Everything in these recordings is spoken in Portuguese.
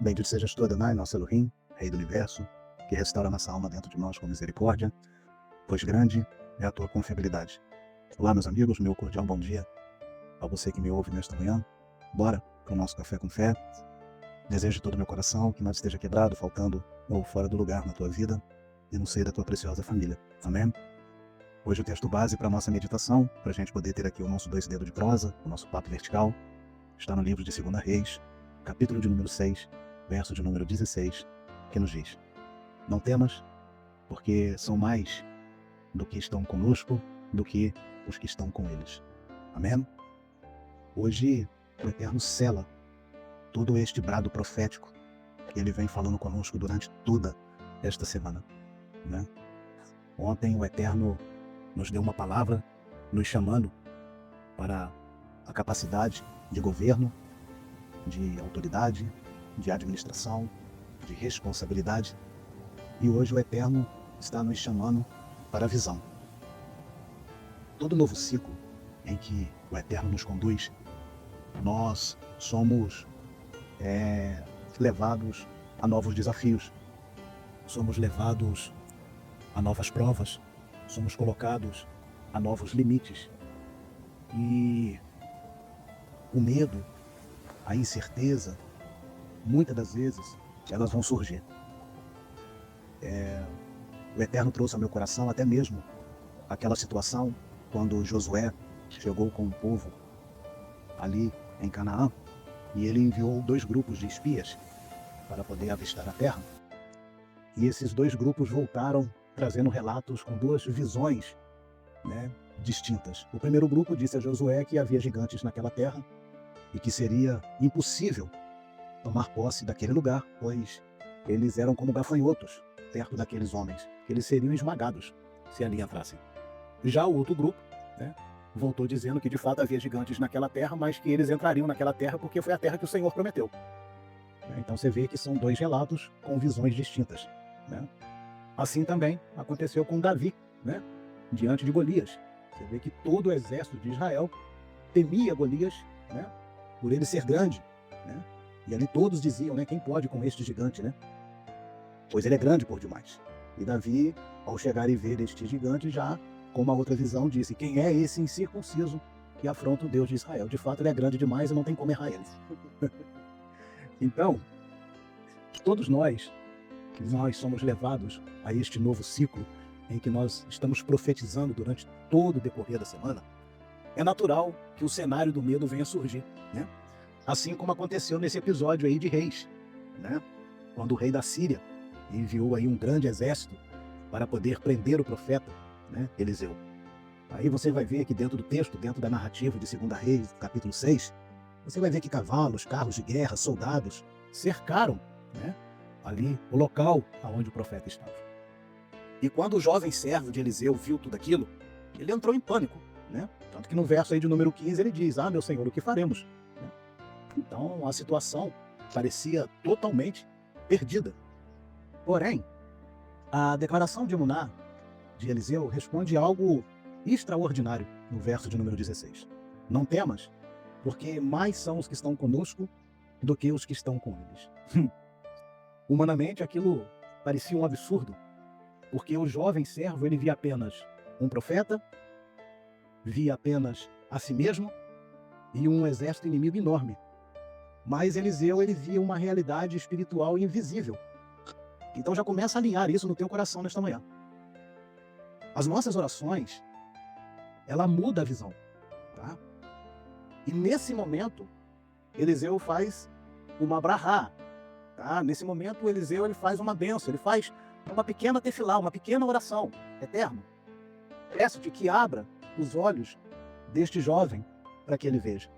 Bendito sejas tu, Adonai, nosso Elohim, Rei do Universo, que restaura nossa alma dentro de nós com misericórdia, pois grande é a tua confiabilidade. Olá, meus amigos, meu cordial bom dia a você que me ouve nesta manhã. Bora para o nosso Café com Fé. Desejo de todo o meu coração que nada esteja quebrado, faltando ou fora do lugar na tua vida e no seio da tua preciosa família. Amém? Hoje o texto base para a nossa meditação, para a gente poder ter aqui o nosso 2 dedos de prosa, o nosso papo vertical, está no livro de 2 Reis, capítulo de número 6, verso de número 16, que nos diz: Não temas, porque são mais do que estão conosco do que os que estão com eles. Amém? Hoje o Eterno sela todo este brado profético que ele vem falando conosco durante toda esta semana, né? Ontem o Eterno nos deu uma palavra nos chamando para a capacidade de governo, de autoridade, de administração, de responsabilidade. E hoje o Eterno está nos chamando para a visão. Todo novo ciclo em que o Eterno nos conduz, nós somos levados a novos desafios, somos levados a novas provas, somos colocados a novos limites. E o medo, a incerteza, muitas das vezes, elas vão surgir. O Eterno trouxe ao meu coração até mesmo aquela situação quando Josué chegou com o povo ali em Canaã e ele enviou 2 grupos de espias para poder avistar a terra. E esses 2 grupos voltaram trazendo relatos com 2 visões, né, distintas. O primeiro grupo disse a Josué que havia gigantes naquela terra e que seria impossível tomar posse daquele lugar, pois eles eram como gafanhotos perto daqueles homens, que eles seriam esmagados se ali entrassem. Já o outro grupo, né, voltou dizendo que de fato havia gigantes naquela terra, mas que eles entrariam naquela terra porque foi a terra que o Senhor prometeu. Então você vê que são 2 relatos com visões distintas, né? Assim também aconteceu com Davi, né, diante de Golias. Você vê que todo o exército de Israel temia Golias, né, por ele ser grande, né? E ali todos diziam, né, quem pode com este gigante, né? Pois ele é grande por demais. E Davi, ao chegar e ver este gigante, já com uma outra visão, disse: quem é esse incircunciso que afronta o Deus de Israel? De fato, ele é grande demais e não tem como errar ele. Então, todos nós somos levados a este novo ciclo em que nós estamos profetizando durante todo o decorrer da semana. É natural que o cenário do medo venha a surgir, né? Assim como aconteceu nesse episódio aí de Reis, né? Quando o rei da Síria enviou aí um grande exército para poder prender o profeta, né, Eliseu. Aí você vai ver que dentro do texto, dentro da narrativa de 2 Reis, capítulo 6, você vai ver que cavalos, carros de guerra, soldados cercaram, né, ali o local aonde o profeta estava. E quando o jovem servo de Eliseu viu tudo aquilo, ele entrou em pânico, né? Tanto que no verso aí de número 15 ele diz: meu senhor, o que faremos? Né? Então a situação parecia totalmente perdida. Porém, a declaração de Emuná, de Eliseu, responde algo extraordinário no verso de número 16. Não temas, porque mais são os que estão conosco do que os que estão com eles. Humanamente, aquilo parecia um absurdo, porque o jovem servo ele via apenas um profeta, via apenas a si mesmo e um exército inimigo enorme. Mas Eliseu ele via uma realidade espiritual invisível. Então já começa a alinhar isso no teu coração nesta manhã. As nossas orações, ela muda a visão, tá? E nesse momento, Eliseu faz uma brahá, tá? Nesse momento, Eliseu ele faz uma bênção, ele faz uma pequena tefilá, uma pequena oração. Eterno, peço-te que abra os olhos deste jovem para que ele veja.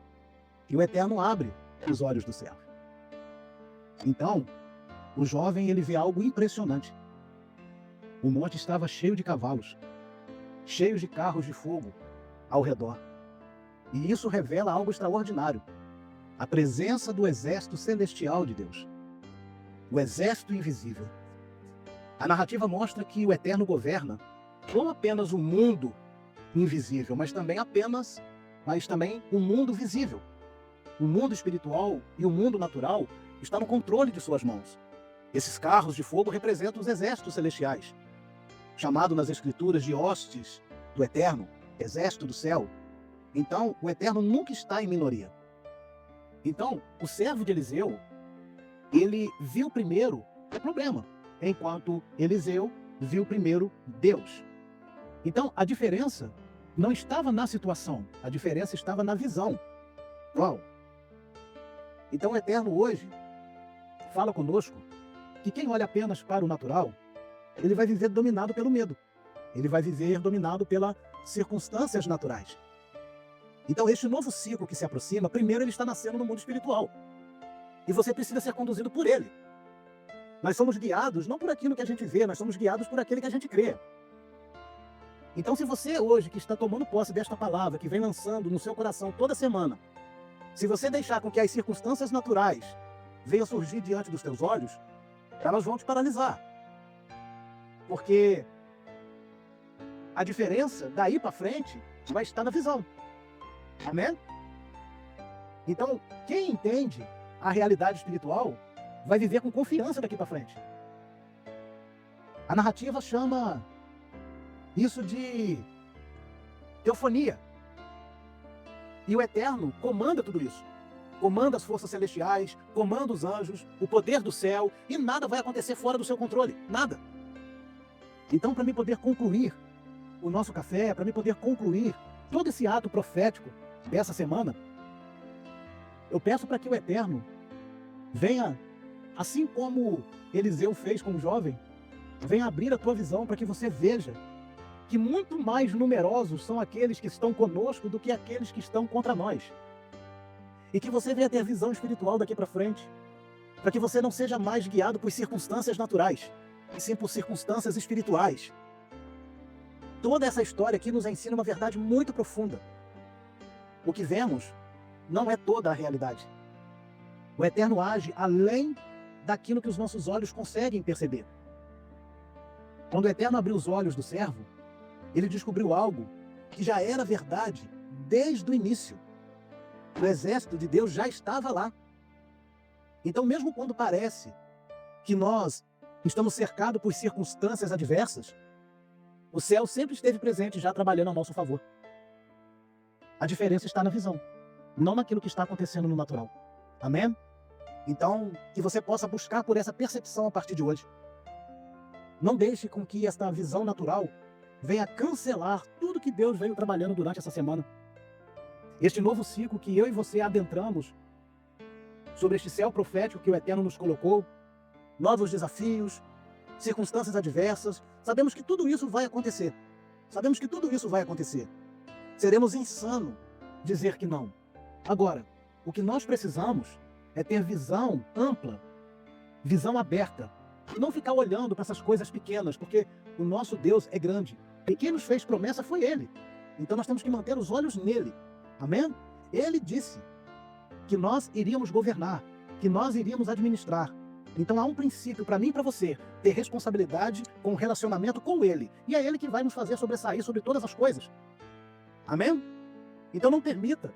E o Eterno abre os olhos do servo. Então, o jovem ele vê algo impressionante. O monte estava cheio de cavalos, cheios de carros de fogo ao redor. E isso revela algo extraordinário. A presença do exército celestial de Deus. O exército invisível. A narrativa mostra que o Eterno governa não apenas o mundo invisível, mas também o mundo visível. o mundo espiritual e o mundo natural está no controle de suas mãos. Esses carros de fogo representam os exércitos celestiais, chamado nas escrituras de hostes do Eterno, exército do céu. Então, o Eterno nunca está em minoria. Então, o servo de Eliseu, ele viu primeiro o problema, enquanto Eliseu viu primeiro Deus. Então, a diferença não estava na situação, a diferença estava na visão. Qual? Então, o Eterno hoje fala conosco que quem olha apenas para o natural, ele vai viver dominado pelo medo. Ele vai viver dominado pelas circunstâncias naturais. Então, este novo ciclo que se aproxima, primeiro ele está nascendo no mundo espiritual. E você precisa ser conduzido por ele. Nós somos guiados não por aquilo que a gente vê, nós somos guiados por aquele que a gente crê. Então, se você hoje que está tomando posse desta palavra, que vem lançando no seu coração toda semana, se você deixar com que as circunstâncias naturais venham surgir diante dos teus olhos, elas vão te paralisar. Porque a diferença daí para frente vai estar na visão. Amém? Então, quem entende a realidade espiritual vai viver com confiança daqui para frente. A narrativa chama isso de teofonia. E o Eterno comanda tudo isso. Comanda as forças celestiais, comanda os anjos, o poder do céu, e nada vai acontecer fora do seu controle. Nada. Então, para mim poder concluir o nosso café, para mim poder concluir todo esse ato profético dessa semana, eu peço para que o Eterno venha, assim como Eliseu fez com o jovem, venha abrir a tua visão para que você veja que muito mais numerosos são aqueles que estão conosco do que aqueles que estão contra nós. E que você venha ter visão espiritual daqui para frente, para que você não seja mais guiado por circunstâncias naturais, e sim por circunstâncias espirituais. Toda essa história aqui nos ensina uma verdade muito profunda. O que vemos não é toda a realidade. O Eterno age além daquilo que os nossos olhos conseguem perceber. Quando o Eterno abriu os olhos do servo, ele descobriu algo que já era verdade desde o início. O exército de Deus já estava lá. Então, mesmo quando parece que nós estamos cercados por circunstâncias adversas, o céu sempre esteve presente, já trabalhando a nosso favor. A diferença está na visão, não naquilo que está acontecendo no natural. Amém? Então, que você possa buscar por essa percepção a partir de hoje. Não deixe com que esta visão natural venha cancelar tudo que Deus veio trabalhando durante essa semana. Este novo ciclo que eu e você adentramos sobre este céu profético que o Eterno nos colocou, novos desafios, circunstâncias adversas, sabemos que tudo isso vai acontecer. Sabemos que tudo isso vai acontecer. Seremos insanos dizer que não. Agora, o que nós precisamos é ter visão ampla, visão aberta, e não ficar olhando para essas coisas pequenas, porque o nosso Deus é grande. E quem nos fez promessa foi Ele. Então nós temos que manter os olhos nele. Amém? Ele disse que nós iríamos governar, que nós iríamos administrar. Então há um princípio para mim e para você ter responsabilidade com o relacionamento com Ele. E é Ele que vai nos fazer sobressair sobre todas as coisas. Amém? Então não permita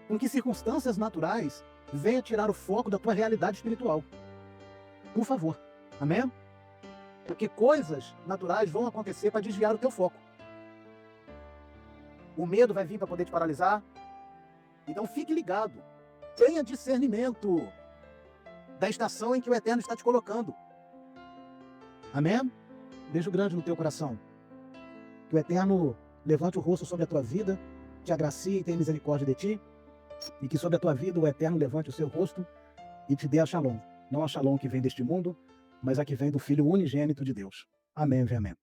com que circunstâncias naturais venham tirar o foco da tua realidade espiritual. Por favor. Amém? Porque coisas naturais vão acontecer para desviar o teu foco. O medo vai vir para poder te paralisar. Então fique ligado. Tenha discernimento da estação em que o Eterno está te colocando. Amém? Beijo grande no teu coração. Que o Eterno levante o rosto sobre a tua vida, te agracie e tenha misericórdia de ti. E que sobre a tua vida o Eterno levante o seu rosto e te dê a shalom. Não a shalom que vem deste mundo, mas a que vem do Filho unigênito de Deus. Amém e amém.